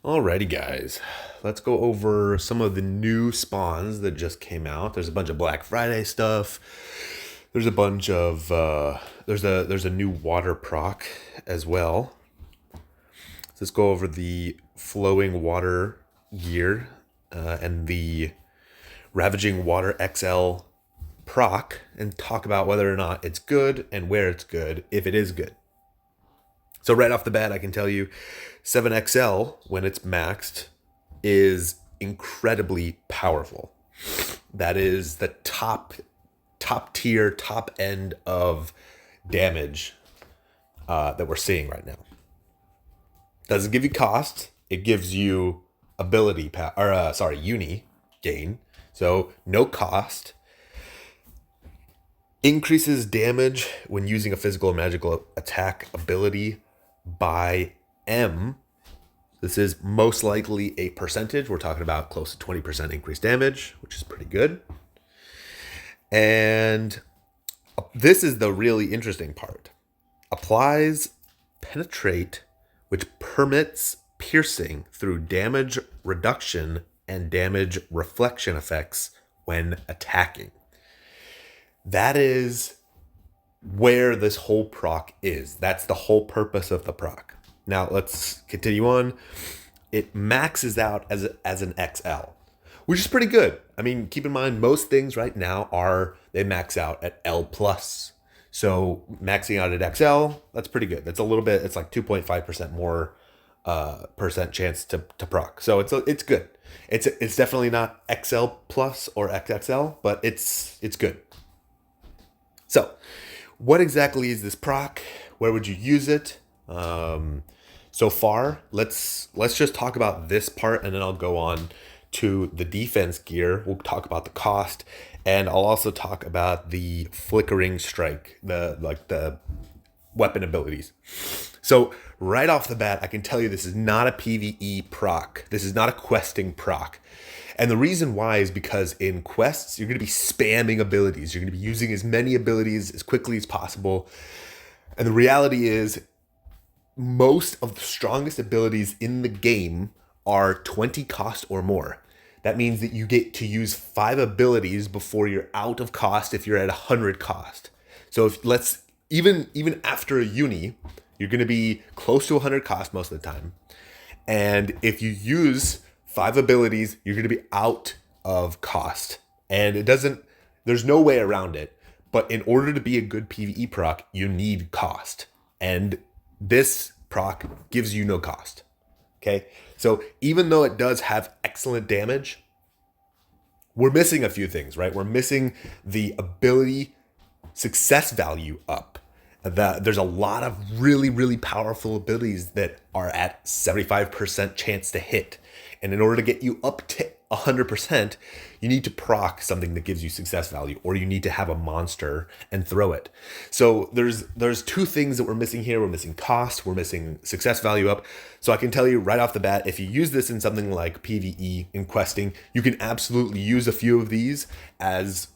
Alrighty, guys. Let's go over some of the new spawns that just came out. There's a bunch of Black Friday stuff. There's a bunch of there's a new water proc as well. Let's go over the flowing water gear and the ravaging water XL proc and talk about whether or not it's good and where it's good, if it is good. So right off the bat, I can tell you 7XL, when it's maxed, is incredibly powerful. That is the top tier, top end of damage that we're seeing right now. Doesn't give you cost. It gives you ability, uni gain. So no cost. Increases damage when using a physical or magical attack ability by M. This is most likely a percentage. We're talking about close to 20% increased damage, which is pretty good. And this is the really interesting part. Applies penetrate, which permits piercing through damage reduction and damage reflection effects when attacking. That is where this whole proc is. That's the whole purpose of the proc. Now let's continue on. It maxes out as an XL, which is pretty good. I mean, keep in mind, most things right now they max out at L+. So maxing out at XL, that's pretty good. That's a little bit, it's like 2.5% more percent chance to proc. So it's good. It's definitely not XL plus or XXL, but it's good. So what exactly is this proc? Where would you use it? So far, let's just talk about this part, and then I'll go on to the defense gear. We'll talk about the cost, and I'll also talk about the flickering strike, the weapon abilities. So right off the bat, I can tell you this is not a PvE proc. This is not a questing proc. And the reason why is because in quests, you're going to be spamming abilities. You're going to be using as many abilities as quickly as possible. And the reality is most of the strongest abilities in the game are 20 cost or more. That means that you get to use 5 abilities before you're out of cost if you're at 100 cost. So even after a uni, you're going to be close to 100 cost most of the time. And if you use 5 abilities, you're going to be out of cost. And there's no way around it. But in order to be a good PvE proc, you need cost. And this proc gives you no cost. Okay? So even though it does have excellent damage, we're missing a few things, right? We're missing the ability success value up. There's a lot of really, really powerful abilities that are at 75% chance to hit. And in order to get you up to 100%, you need to proc something that gives you success value, or you need to have a monster and throw it. So there's 2 things that we're missing here. We're missing cost, we're missing success value up. So I can tell you right off the bat, if you use this in something like PvE in questing, you can absolutely use a few of these as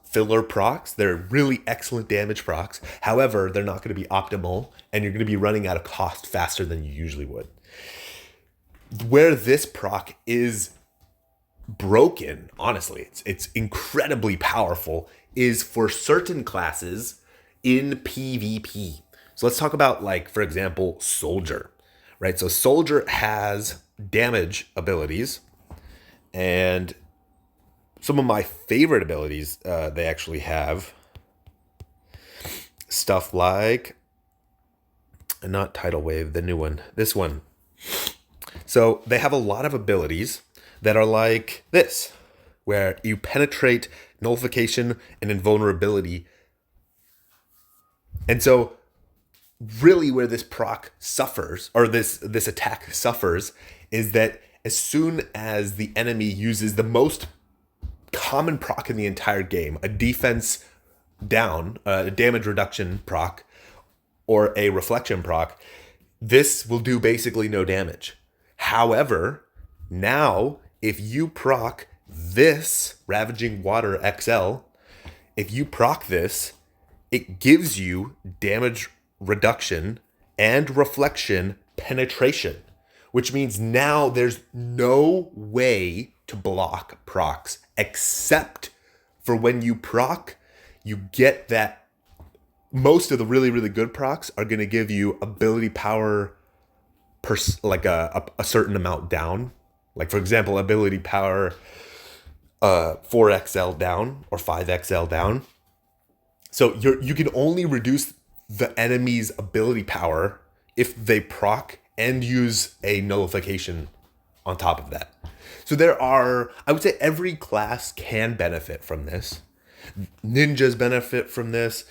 filler procs. They're really excellent damage procs. However, they're not going to be optimal, and you're going to be running out of cost faster than you usually would. Where this proc is broken, honestly, it's incredibly powerful, is for certain classes in PvP. So let's talk about, like, for example, Soldier, right? So Soldier has damage abilities, and some of my favorite abilities they actually have stuff like, not Tidal Wave, the new one, this one. So they have a lot of abilities that are like this, where you penetrate, nullification, and invulnerability. And so really where this proc suffers, or this attack suffers, is that as soon as the enemy uses the most common proc in the entire game, a defense down, a damage reduction proc, or a reflection proc, this will do basically no damage. However, now if you proc this Ravaging Water XL, if you proc this, it gives you damage reduction and reflection penetration, which means now there's no way to block procs except for when you proc, you get that. Most of the really, really good procs are going to give you ability power like a certain amount down. Like, for example, ability power 4xl down or 5xl down. So you can only reduce the enemy's ability power if they proc and use a nullification on top of that. So there are, I would say every class can benefit from this. Ninjas benefit from this.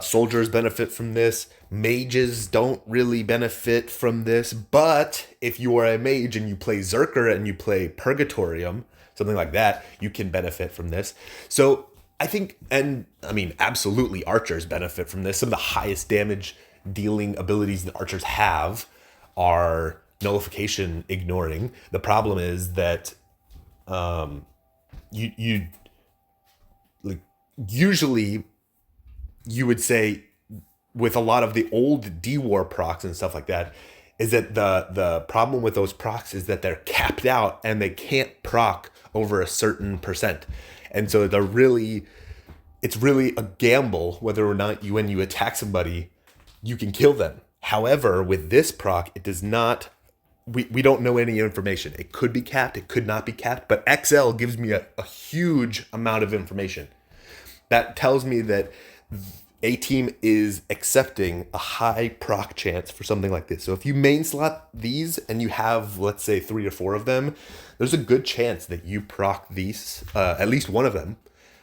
Soldiers benefit from this. Mages don't really benefit from this. But if you are a mage and you play Zerker and you play Purgatorium, something like that, you can benefit from this. So I think, and I mean, absolutely archers benefit from this. Some of the highest damage dealing abilities that archers have are nullification ignoring. The problem is that you like usually you would say with a lot of the old D-War procs and stuff like that is that the problem with those procs is that they're capped out and they can't proc over a certain percent. And so it's really a gamble whether or not when you attack somebody, you can kill them. However, with this proc, it does not, we don't know any information. It could be capped, it could not be capped, but XL gives me a huge amount of information. That tells me that a team is accepting a high proc chance for something like this. So if you main slot these and you have, let's say, 3 or 4 of them, there's a good chance that you proc these, at least one of them,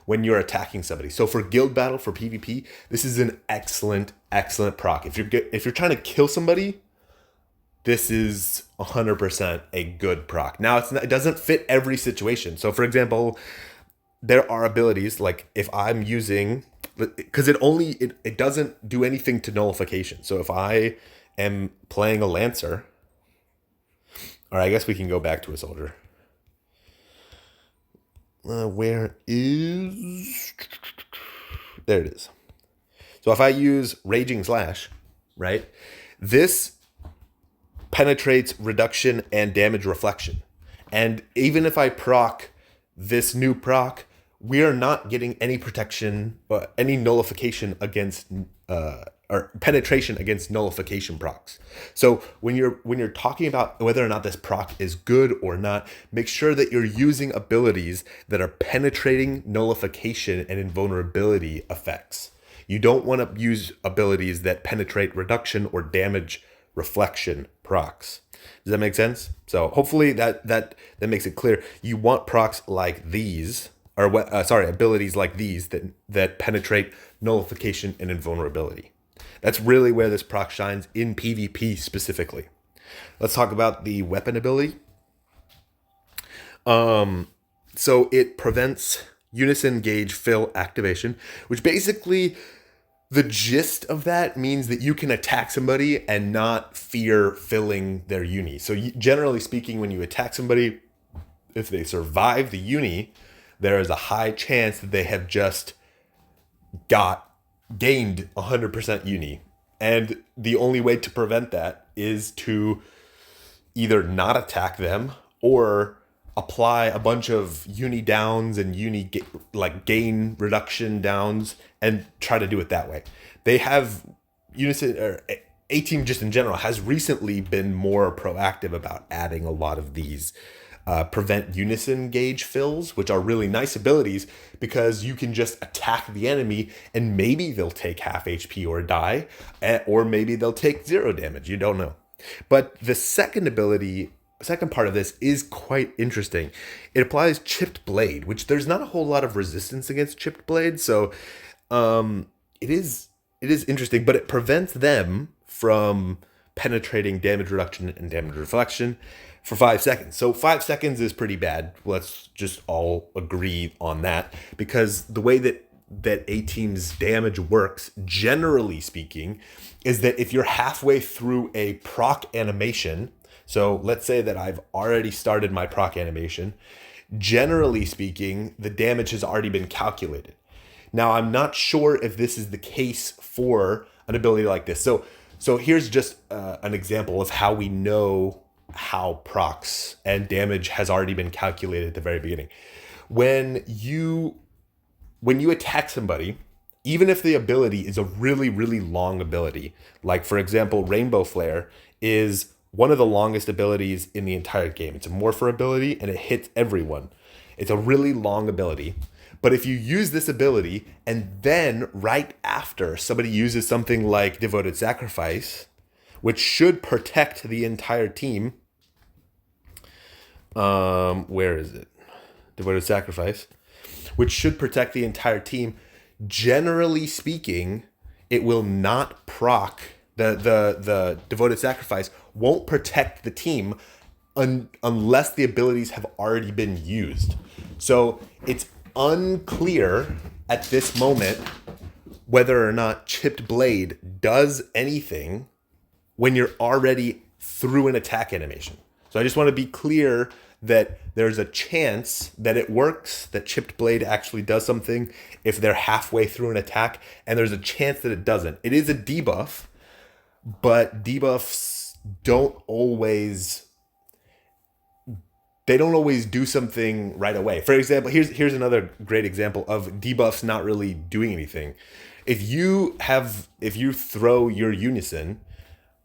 when you're attacking somebody. So for guild battle, for PvP, this is an excellent proc. If you're trying to kill somebody, this is 100% a good proc. Now it doesn't fit every situation. So for example, there are abilities like if I'm using, because it doesn't do anything to nullification. So if I am playing a lancer, or I guess we can go back to a soldier. Where is... There it is. So if I use Raging Slash, right, this penetrates reduction and damage reflection. And even if I proc this new proc, we are not getting any protection, any nullification against, or penetration against nullification procs. So when you're talking about whether or not this proc is good or not, make sure that you're using abilities that are penetrating nullification and invulnerability effects. You don't want to use abilities that penetrate reduction or damage reflection procs. Does that make sense? So hopefully that makes it clear. You want procs like these, or abilities like these that penetrate nullification and invulnerability. That's really where this proc shines in PvP specifically. Let's talk about the weapon ability. So it prevents Unison gauge fill activation, which basically the gist of that means that you can attack somebody and not fear filling their uni. So generally speaking, when you attack somebody, if they survive the uni, there is a high chance that they have just gained 100% uni. And the only way to prevent that is to either not attack them or apply a bunch of uni downs and gain reduction downs and try to do it that way. They have Unison, or A Team just in general, has recently been more proactive about adding a lot of these prevent Unison gauge fills, which are really nice abilities because you can just attack the enemy and maybe they'll take half HP or die, or maybe they'll take 0 damage. You don't know. But the second part of this is quite interesting. It applies Chipped Blade, which there's not a whole lot of resistance against Chipped Blade, so it is interesting, but it prevents them from penetrating damage reduction and damage reflection for 5 seconds. So 5 seconds is pretty bad. Let's just all agree on that, because the way that A Team's damage works, generally speaking, is that if you're halfway through a proc animation, so let's say that I've already started my proc animation, generally speaking, the damage has already been calculated. Now, I'm not sure if this is the case for an ability like this. So here's just an example of how we know how procs and damage has already been calculated at the very beginning. When you attack somebody, even if the ability is a really, really long ability, like for example, Rainbow Flare is one of the longest abilities in the entire game. It's a morpher ability and it hits everyone. It's a really long ability. But if you use this ability and then right after somebody uses something like Devoted Sacrifice, which should protect the entire team. Where is it? Devoted Sacrifice, which should protect the entire team. Generally speaking, it will not proc the Devoted Sacrifice won't protect the team unless the abilities have already been used. So it's unclear at this moment whether or not Chipped Blade does anything when you're already through an attack animation. So I just want to be clear that there's a chance that it works, that Chipped Blade actually does something if they're halfway through an attack, and there's a chance that it doesn't. It is a debuff, but debuffs don't always do something right away. For example, here's another great example of debuffs not really doing anything. If you throw your Unison,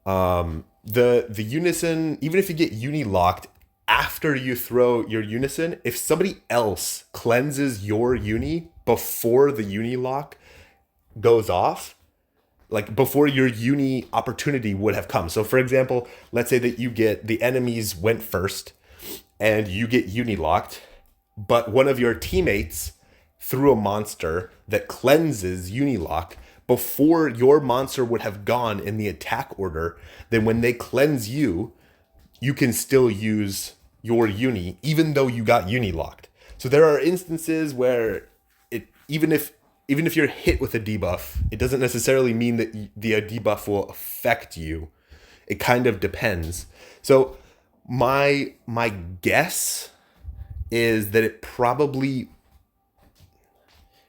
the Unison, even if you get uni locked after you throw your Unison, if somebody else cleanses your uni before the uni lock goes off, like before your uni opportunity would have come. So for example, let's say that the enemies went first and you get uni locked, but one of your teammates threw a monster that cleanses uni lock before your monster would have gone in the attack order. Then when they cleanse you, you can still use your uni even though you got uni locked. So there are instances where even if you're hit with a debuff, it doesn't necessarily mean that the debuff will affect you. It kind of depends. So my guess is that it probably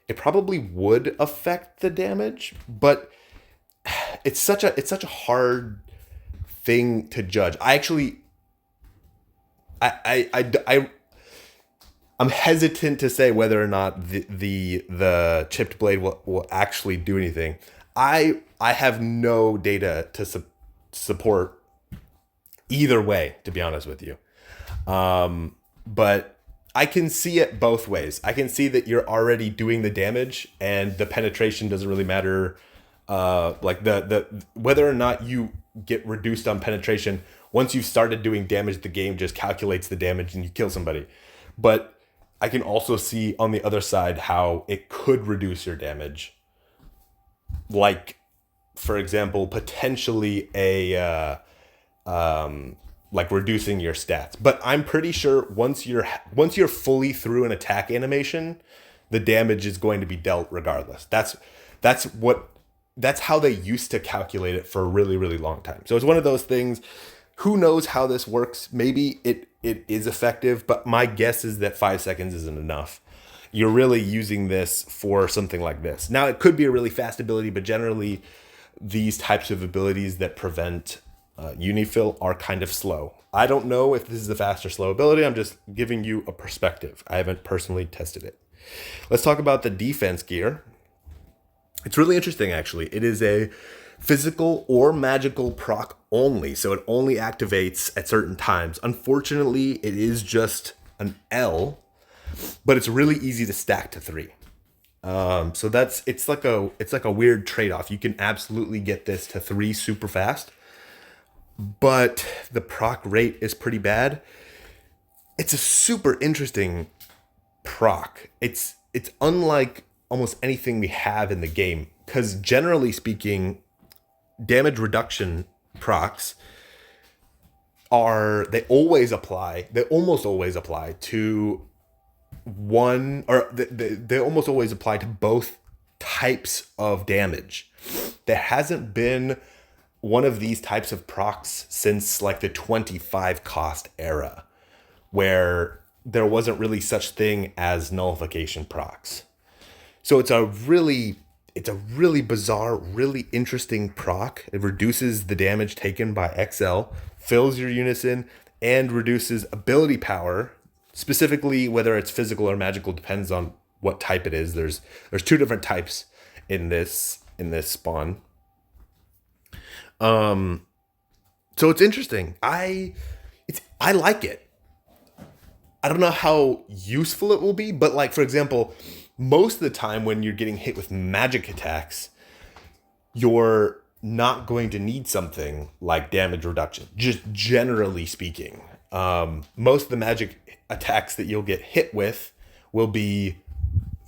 would affect the damage, but it's such a hard thing to judge. I'm hesitant to say whether or not the Chipped Blade will actually do anything. I have no data to support either way, to be honest with you. But I can see it both ways. I can see that you're already doing the damage and the penetration doesn't really matter. Like the whether or not you get reduced on penetration, once you've started doing damage, the game just calculates the damage and you kill somebody. But I can also see on the other side how it could reduce your damage. Like, for example, potentially like reducing your stats. But I'm pretty sure once you're fully through an attack animation, the damage is going to be dealt regardless. That's how they used to calculate it for a really, really long time. So it's one of those things. Who knows how this works? Maybe it is effective, but my guess is that 5 seconds isn't enough. You're really using this for something like this. Now, it could be a really fast ability, but generally these types of abilities that prevent unifill are kind of slow. I don't know if this is a fast or slow ability. I'm just giving you a perspective. I haven't personally tested it. Let's talk about the defense gear. It's really interesting, actually. It is a physical or magical proc only, so it only activates at certain times. Unfortunately, it is just an L, but it's really easy to stack to 3. So it's like a weird trade-off. You can absolutely get this to 3 super fast, but the proc rate is pretty bad. It's a super interesting proc. It's unlike almost anything we have in the game, because generally speaking, damage reduction procs they almost always apply to one, or they almost always apply to both types of damage. There hasn't been one of these types of procs since like the 25 cost era, where there wasn't really such thing as nullification procs. So it's a really bizarre, really interesting proc. It reduces the damage taken by XL, fills your Unison, and reduces ability power, specifically whether it's physical or magical, depends on what type it is. There's two different types in this spawn. So it's interesting. I like it. I don't know how useful it will be, but like, for example, most of the time when you're getting hit with magic attacks, you're not going to need something like damage reduction, just generally speaking. Most of the magic attacks that you'll get hit with will be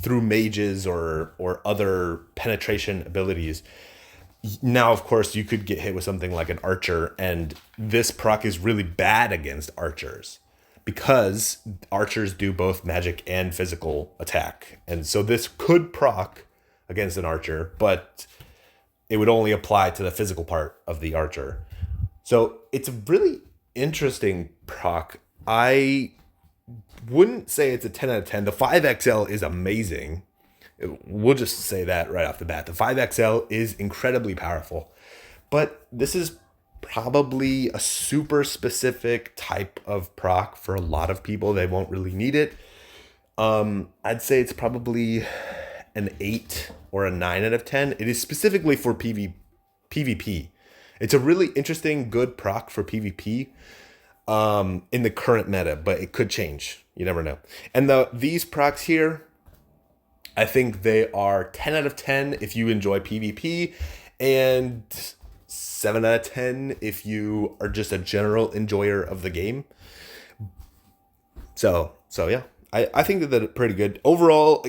through mages or other penetration abilities. Now, of course, you could get hit with something like an archer, and this proc is really bad against archers because archers do both magic and physical attack. And so this could proc against an archer, but it would only apply to the physical part of the archer. So it's a really interesting proc. I wouldn't say it's a 10 out of 10. The 5XL is amazing. We'll just say that right off the bat. The 5XL is incredibly powerful. But this is probably a super specific type of proc for a lot of people. They won't really need it. I'd say it's probably an 8 or a 9 out of 10. It is specifically for PvP. It's a really interesting, good proc for PvP in the current meta, but it could change. You never know. And these procs here, I think they are 10 out of 10 if you enjoy PvP, and 7 out of 10 if you are just a general enjoyer of the game. So yeah, I think that they're pretty good overall.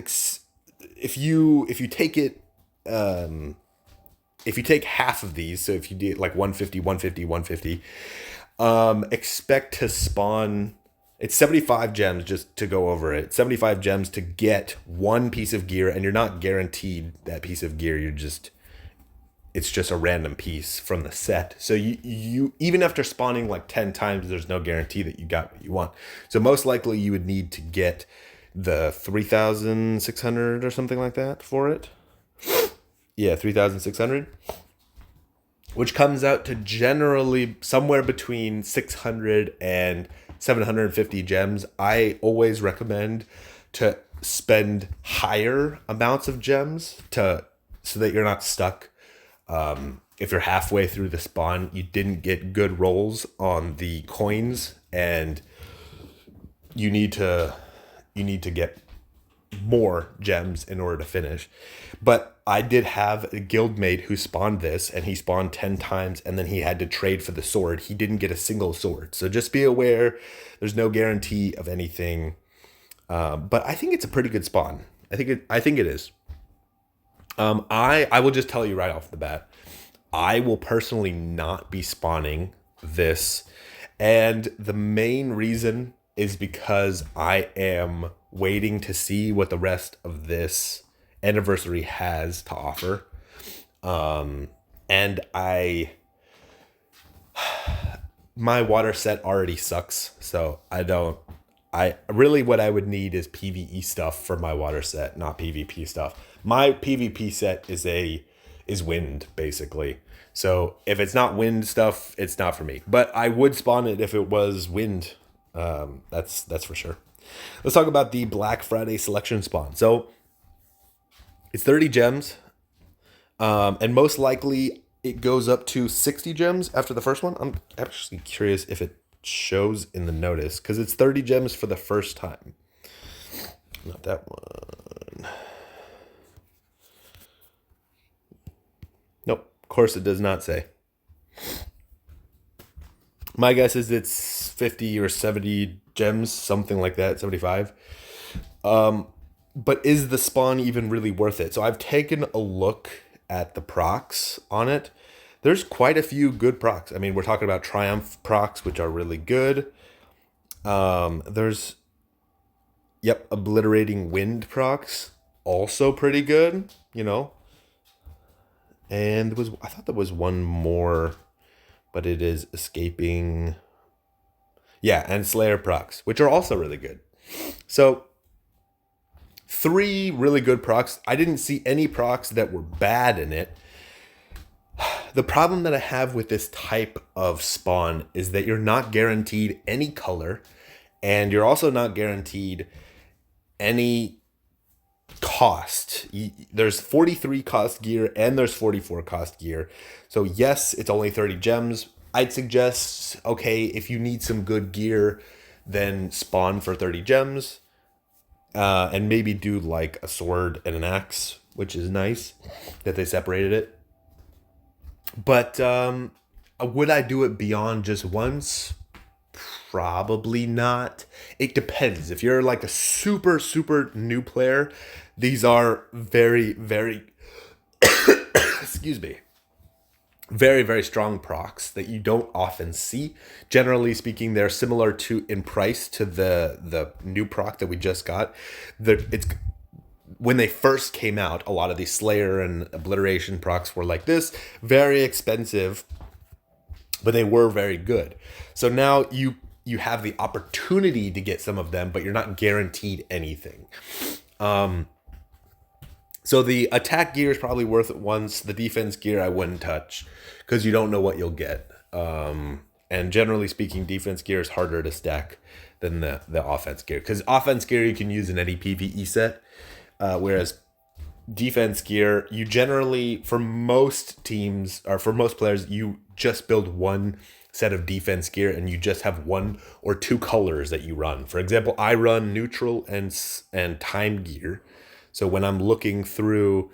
If you take it, if you take half of these, so if you do like 150, 150, 150, expect to spawn. It's 75 gems, just to go over it. 75 gems to get one piece of gear, and you're not guaranteed that piece of gear. It's just a random piece from the set. So you even after spawning like 10 times, there's no guarantee that you got what you want. So most likely you would need to get the 3,600 or something like that for it. Yeah, 3,600. Which comes out to generally somewhere between 600 and 750 gems. I always recommend to spend higher amounts of gems so that you're not stuck. If you're halfway through the spawn, you didn't get good rolls on the coins, and you need to get more gems in order to finish. But I did have a guildmate who spawned this, and he spawned 10 times, and then he had to trade for the sword. He didn't get a single sword. So just be aware, there's no guarantee of anything. But I think it's a pretty good spawn. I think it is. I will just tell you right off the bat, I will personally not be spawning this. And the main reason is because I am waiting to see what the rest of this anniversary has to offer. And my water set already sucks. So what I would need is PvE stuff for my water set, not PvP stuff. My PvP set is wind, basically. So if it's not wind stuff, it's not for me. But I would spawn it if it was wind. That's for sure. Let's talk about the Black Friday selection spawn. So it's 30 gems. And most likely it goes up to 60 gems after the first one. I'm actually curious if it shows in the notice, because it's 30 gems for the first time. Not that one. Nope. Of course it does not say. My guess is it's 50 or 70 gems, something like that, 75. But is the spawn even really worth it? So I've taken a look at the procs on it. There's quite a few good procs. I mean, we're talking about Triumph procs, which are really good. There's, Obliterating Wind procs, also pretty good, And I thought there was one more, but it is escaping. Yeah, and Slayer procs, which are also really good. So 3 really good procs. I didn't see any procs that were bad in it. The problem that I have with this type of spawn is that you're not guaranteed any color, and you're also not guaranteed any cost. There's 43 cost gear and there's 44 cost gear. So yes, it's only 30 gems. I'd suggest, okay, if you need some good gear, then spawn for 30 gems. And maybe do like a sword and an axe, which is nice that they separated it. But would I do it beyond just once? Probably not. It depends. If you're like a super, super new player, these are very, very, excuse me, very, very strong procs that you don't often see. Generally speaking, they're similar to in price to the new proc that we just got. It's when they first came out, a lot of these Slayer and Obliteration procs were like this, very expensive, but they were very good. So now you have the opportunity to get some of them, but you're not guaranteed anything. So the attack gear is probably worth it once. The defense gear I wouldn't touch because you don't know what you'll get. And generally speaking, defense gear is harder to stack than the offense gear, because offense gear you can use in any PvE set, whereas defense gear, you generally, for most teams or for most players, you just build one set of defense gear and you just have one or two colors that you run. For example, I run neutral and time gear. So when I'm looking through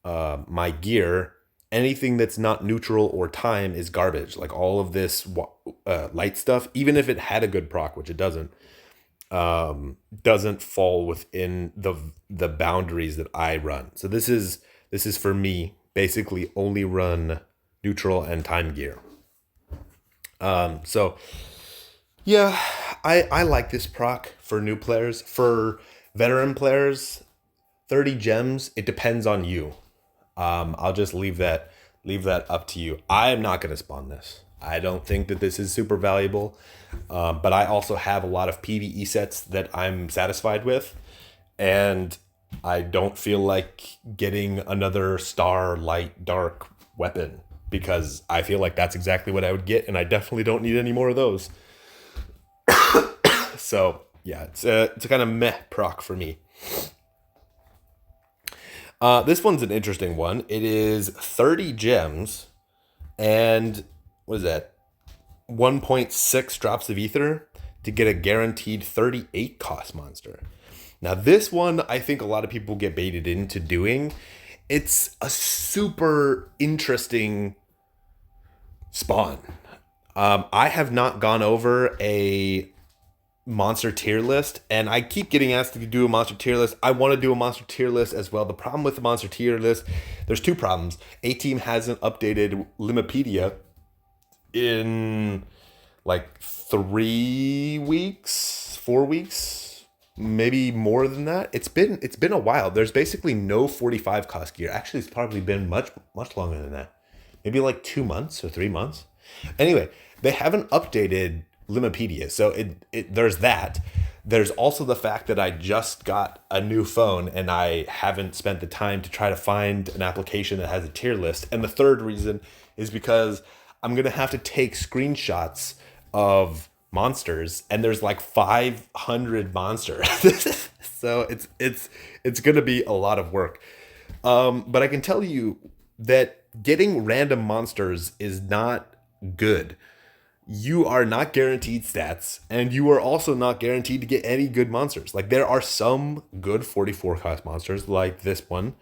my gear, anything that's not neutral or time is garbage. Like all of this light stuff, even if it had a good proc, which it doesn't fall within the boundaries that I run. So this is for me basically only run neutral and time gear. So yeah, I like this proc for new players. For veteran players, 30 gems, it depends on you. I'll just leave that up to you. I am not going to spawn this. I don't think that this is super valuable. But I also have a lot of PvE sets that I'm satisfied with. And I don't feel like getting another star, light, dark weapon, because I feel like that's exactly what I would get. And I definitely don't need any more of those. So yeah, it's a kind of meh proc for me. This one's an interesting one. It is 30 gems and what is that? 1.6 drops of ether to get a guaranteed 38 cost monster. Now this one, I think a lot of people get baited into doing. It's a super interesting spawn. I have not gone over a monster tier list, and I keep getting asked to do a monster tier list. I want to do a monster tier list as well. The problem with the monster tier list, there's two problems. A-Team hasn't updated Limapedia in like 3 weeks, 4 weeks, maybe more than that. It's been a while. There's basically no 45 cost gear. Actually, it's probably been much longer than that. Maybe like 2 months or 3 months. Anyway, they haven't updated Limapedia. So there's that. There's also the fact that I just got a new phone and I haven't spent the time to try to find an application that has a tier list. And the third reason is because I'm going to have to take screenshots of monsters, and there's like 500 monsters. So it's going to be a lot of work. But I can tell you that getting random monsters is not good. You are not guaranteed stats, and you are also not guaranteed to get any good monsters. Like there are some good 44 cost monsters like this one,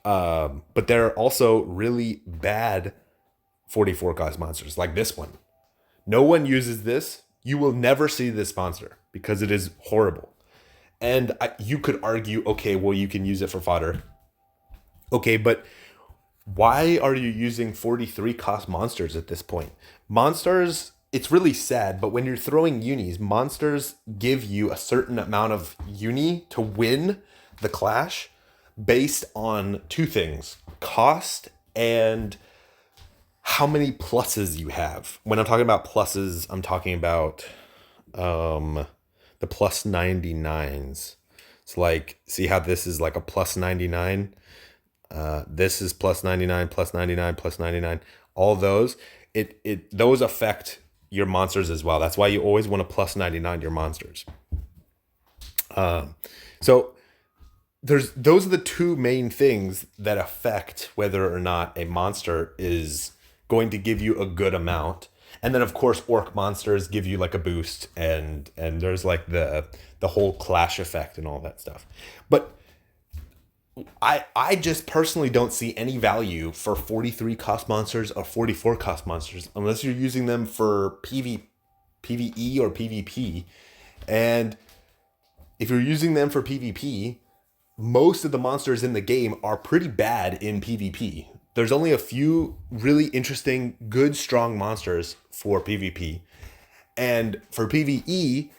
but there are also really bad 44 cost monsters like this one. No one uses this. You will never see this monster because it is horrible. And you could argue, okay, well, you can use it for fodder. Okay, but why are you using 43 cost monsters at this point? Monsters, it's really sad, but when you're throwing unis, monsters give you a certain amount of uni to win the clash based on two things: cost and how many pluses you have. When I'm talking about pluses, I'm talking about the plus 99s. It's like, see how this is like a plus 99? This is plus 99, plus 99, plus 99. All those, those affect your monsters as well. That's why you always want to plus 99 your monsters. So those are the two main things that affect whether or not a monster is going to give you a good amount. And then of course orc monsters give you like a boost, and there's like the whole clash effect and all that stuff. But I just personally don't see any value for 43 cost monsters or 44 cost monsters unless you're using them for PvE or PvP. And if you're using them for PvP, most of the monsters in the game are pretty bad in PvP. There's only a few really interesting, good, strong monsters for PvP. And for PvE,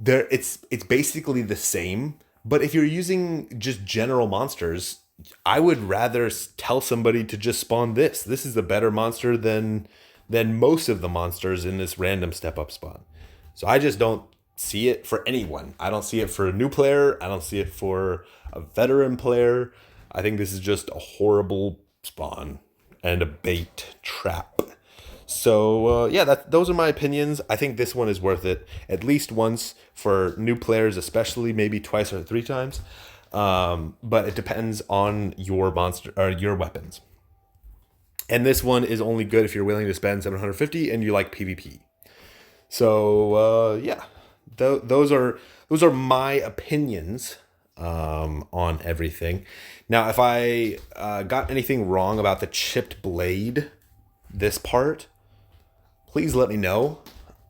it's basically the same. But if you're using just general monsters, I would rather tell somebody to just spawn this. This is a better monster than most of the monsters in this random step up spawn. So I just don't see it for anyone. I don't see it for a new player. I don't see it for a veteran player. I think this is just a horrible spawn and a bait trap. So those are my opinions. I think this one is worth it at least once for new players, especially maybe twice or three times. But it depends on your monster or your weapons. And this one is only good if you're willing to spend 750 and you like PvP. So those are my opinions on everything. Now, if I got anything wrong about the chipped blade, this part, please let me know.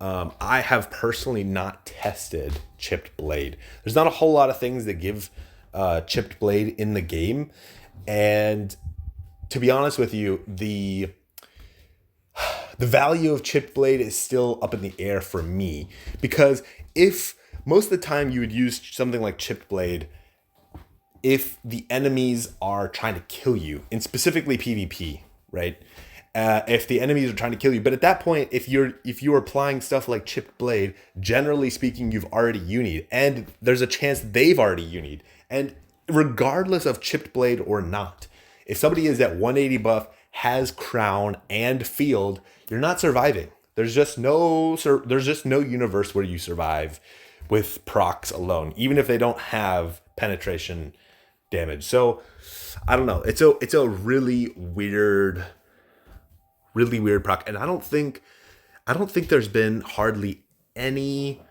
I have personally not tested chipped blade. There's not a whole lot of things that give chipped blade in the game. And to be honest with you, the value of chipped blade is still up in the air for me. Because if most of the time you would use something like chipped blade if the enemies are trying to kill you, and specifically PvP, right? If the enemies are trying to kill you. But at that point, if you're applying stuff like chipped blade, generally speaking, you've already unied, and there's a chance they've already unied. And regardless of chipped blade or not, if somebody is at 180 buff, has crown and field, you're not surviving. There's just no universe where you survive with procs alone, even if they don't have penetration damage. So I don't know. It's a really weird proc, and I don't think there's been hardly any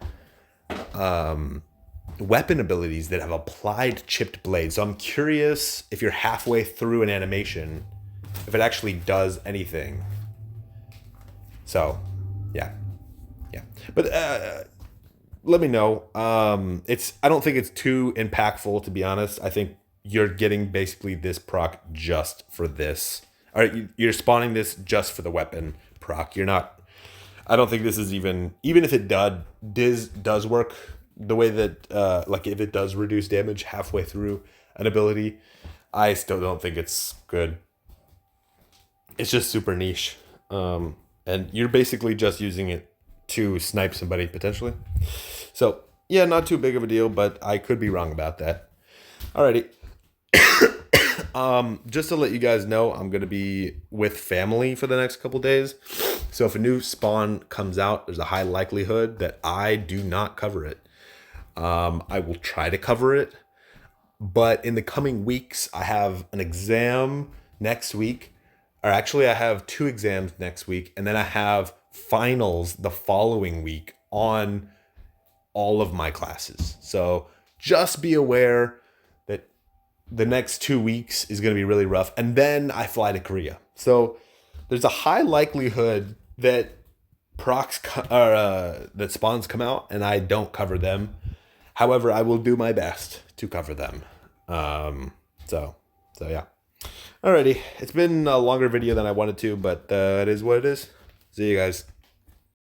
weapon abilities that have applied chipped blade. So I'm curious if you're halfway through an animation, if it actually does anything. So yeah. But let me know. I don't think it's too impactful, to be honest. I think you're getting basically this proc just for this. All right, you're spawning this just for the weapon proc. You're not. I don't think this is even if it does work the way that like if it does reduce damage halfway through an ability, I still don't think it's good. It's just super niche, and you're basically just using it to snipe somebody potentially. So yeah, not too big of a deal, but I could be wrong about that. Alrighty. Just to let you guys know, I'm going to be with family for the next couple days. So if a new spawn comes out, there's a high likelihood that I do not cover it. I will try to cover it, but in the coming weeks, I have an exam next week, or actually I have 2 exams next week, and then I have finals the following week on all of my classes. So just be aware that the next 2 weeks is going to be really rough. And then I fly to Korea. So there's a high likelihood that procs that spawns come out and I don't cover them. However, I will do my best to cover them. So yeah. Alrighty. It's been a longer video than I wanted to, but it is what it is. See you guys.